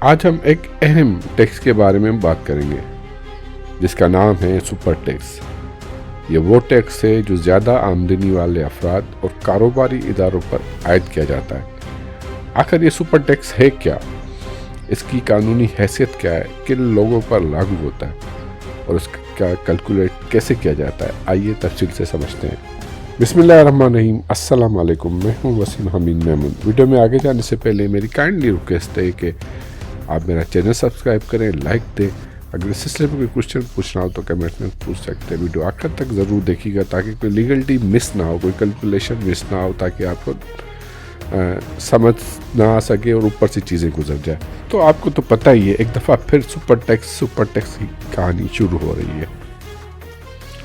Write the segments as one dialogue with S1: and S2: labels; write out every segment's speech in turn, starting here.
S1: آج ہم ایک اہم ٹیکس کے بارے میں بات کریں گے جس کا نام ہے سپر ٹیکس۔ یہ وہ ٹیکس ہے جو زیادہ آمدنی والے افراد اور کاروباری اداروں پر عائد کیا جاتا ہے۔ آخر یہ سپر ٹیکس ہے کیا؟ اس کی قانونی حیثیت کیا ہے؟ کن لوگوں پر لاگو ہوتا ہے اور اس کا کیلکولیٹ کیسے کیا جاتا ہے؟ آئیے تفصیل سے سمجھتے ہیں۔ بسم اللہ الرحمن الرحیم۔ السلام علیکم، میں ہوں وسیم حمید محمود۔ ویڈیو میں آگے جانے سے پہلے میری کائنڈلی ریکویسٹ ہے کہ آپ میرا چینل سبسکرائب کریں، لائک دیں۔ اگر اس سلسلے میں کوئی کوشچن پوچھنا ہو تو کمنٹ میں پوچھ سکتے ہیں۔ ویڈیو آخر تک ضرور دیکھیے گا تاکہ کوئی لیگلٹی مس نہ ہو، کوئی کیلکولیشن مس نہ ہو، تاکہ آپ کو سمجھ نہ آ سکے اور اوپر سے چیزیں گزر جائے۔ تو آپ کو تو پتہ ہی ہے، ایک دفعہ پھر سپر ٹیکس کی کہانی شروع ہو رہی ہے،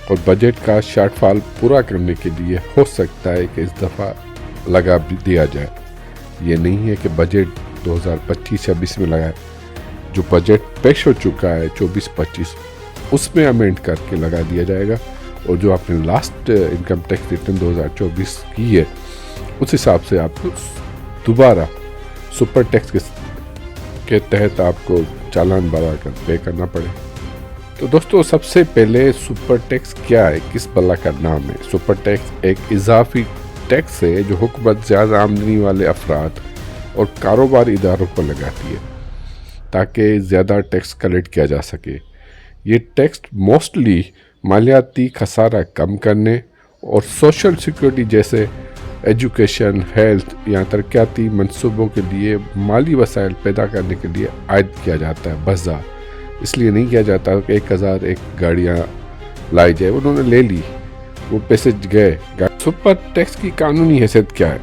S1: اور بجٹ کا شارٹ فال پورا کرنے کے لیے ہو سکتا ہے کہ اس دفعہ لگا بھی دیا جائے۔ یہ نہیں ہے کہ بجٹ 2025-26 میں لگا ہے، جو بجٹ پیش ہو چکا ہے 24-25 اس میں امینڈ کر کے لگا دیا جائے گا، اور جو آپ نے لاسٹ انکم ٹیکس ریٹرن 2024 کی ہے اس حساب سے آپ کو دوبارہ سپر ٹیکس کے تحت آپ کو چالان بنا کر پے کرنا پڑے۔ تو دوستو، سب سے پہلے سپر ٹیکس کیا ہے، کس بلا کا نام ہے؟ سپر ٹیکس ایک اضافی ٹیکس ہے جو حکومت زیادہ آمدنی والے افراد اور کاروباری اداروں پر لگاتی ہے تاکہ زیادہ ٹیکس کلیکٹ کیا جا سکے۔ یہ ٹیکس موسٹلی مالیاتی خسارہ کم کرنے اور سوشل سیکورٹی جیسے ایجوکیشن، ہیلتھ یا ترقیاتی منصوبوں کے لیے مالی وسائل پیدا کرنے کے لیے عائد کیا جاتا ہے۔ بزا اس لیے نہیں کیا جاتا کہ 1001 گاڑیاں لائی جائے، انہوں نے لے لی، وہ پیسے گئے۔ سپر ٹیکس کی قانونی حیثیت کیا ہے؟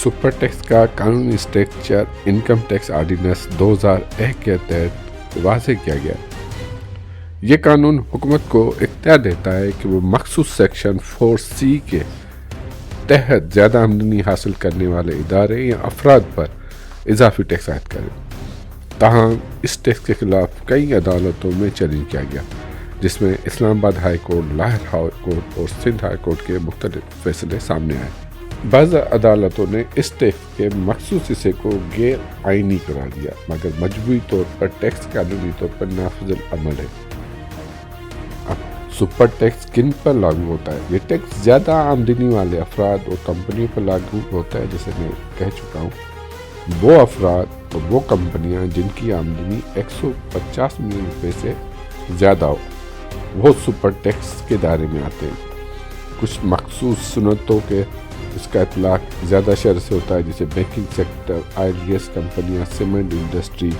S1: سپر ٹیکس کا قانونی اسٹرکچر انکم ٹیکس آرڈیننس 2001 کے تحت واضح کیا گیا۔ یہ قانون حکومت کو اختیار دیتا ہے کہ وہ مخصوص سیکشن 4C کے تحت زیادہ آمدنی حاصل کرنے والے ادارے یا افراد پر اضافی ٹیکس عائد کرے۔ تاہم اس ٹیکس کے خلاف کئی عدالتوں میں چیلنج کیا گیا، جس میں اسلام آباد high court, Lahore high court اور سندھ ہائی کورٹ کے مختلف فیصلے سامنے آئے۔ بعض عدالتوں نے اس ٹیکس کے مخصوص حصے کو غیر آئینی قرار دیا، مگر مجموعی طور پر ٹیکس قانونی طور پر نافذ العمل ہے۔ اب سپر ٹیکس کن پر لاگو ہوتا ہے؟ یہ ٹیکس زیادہ آمدنی والے افراد اور کمپنیوں پر لاگو ہوتا ہے، جیسے میں کہہ چکا ہوں۔ وہ افراد اور وہ کمپنیاں جن کی آمدنی 150 ملین روپے سے زیادہ ہو، وہ سپر ٹیکس کے دائرے میں آتے ہیں۔ کچھ مخصوص صنعتوں کے اس کا اطلاق زیادہ شرح سے ہوتا ہے، جیسے بینکنگ سیکٹر، آئل گیس کمپنیاں، cement industry,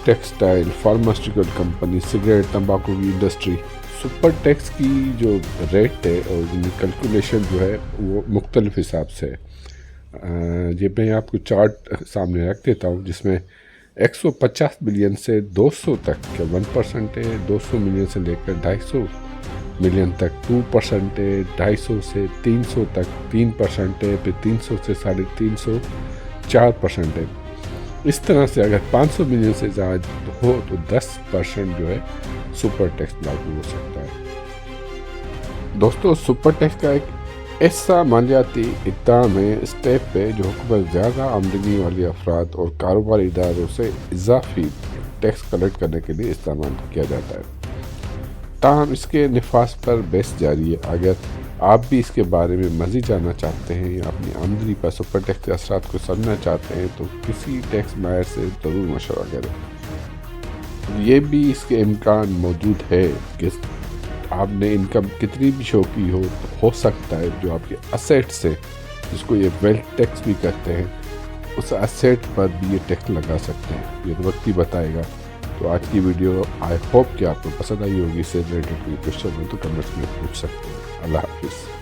S1: textile, pharmaceutical company, cigarette, تمباکو کی انڈسٹری۔ سپر ٹیکس کی جو ریٹ ہے اور کیلکولیشن جو ہے وہ مختلف حساب سے ہے۔ یہ میں آپ کو چارٹ سامنے رکھ دیتا ہوں، جس میں 150 ملین سے 200 تک 1% ہے، 200 ملین سے لے کر 250 ملین تک 2% ہے، 250 سے 300 تک 3% ہے، پھر 300 سے 350 4% ہے۔ اس طرح سے اگر 500 ملین سے زیادہ ہو تو 10% جو ہے سپر ٹیکس لاگو ہو سکتا ہے۔ دوستو، سپر ٹیکس کا ایک ایسا مالیاتی اقدام ہے، اسٹیپ ہے، جو حکومت زیادہ آمدنی والے افراد اور کاروباری اداروں سے اضافی ٹیکس کلیکٹ کرنے کے لیے استعمال کیا جاتا ہے۔ تاہم اس کے نفاذ پر بحث جاری ہے۔ اگر آپ بھی اس کے بارے میں مزید جاننا چاہتے ہیں یا اپنی آمدنی پر سپر ٹیکس کے اثرات کو سمجھنا چاہتے ہیں تو کسی ٹیکس ماہر سے ضرور مشورہ کریں۔ یہ بھی اس کے امکان موجود ہے کہ آپ نے انکم کتنی بھی شو کی ہو سکتا ہے جو آپ کے اسیٹ سے، جس کو یہ ویلتھ ٹیکس بھی کہتے ہیں، اس اسیٹ پر بھی یہ ٹیکس لگا سکتے ہیں۔ یہ وقت ہی بتائے گا۔ تو آج کی ویڈیو آئی ہوپ کہ آپ کو پسند آئی ہوگی۔ اس سے ریلیٹڈ کوئی کوشچن ہو تو کمنٹس میں پوچھ سکتے ہیں۔ اللہ حافظ۔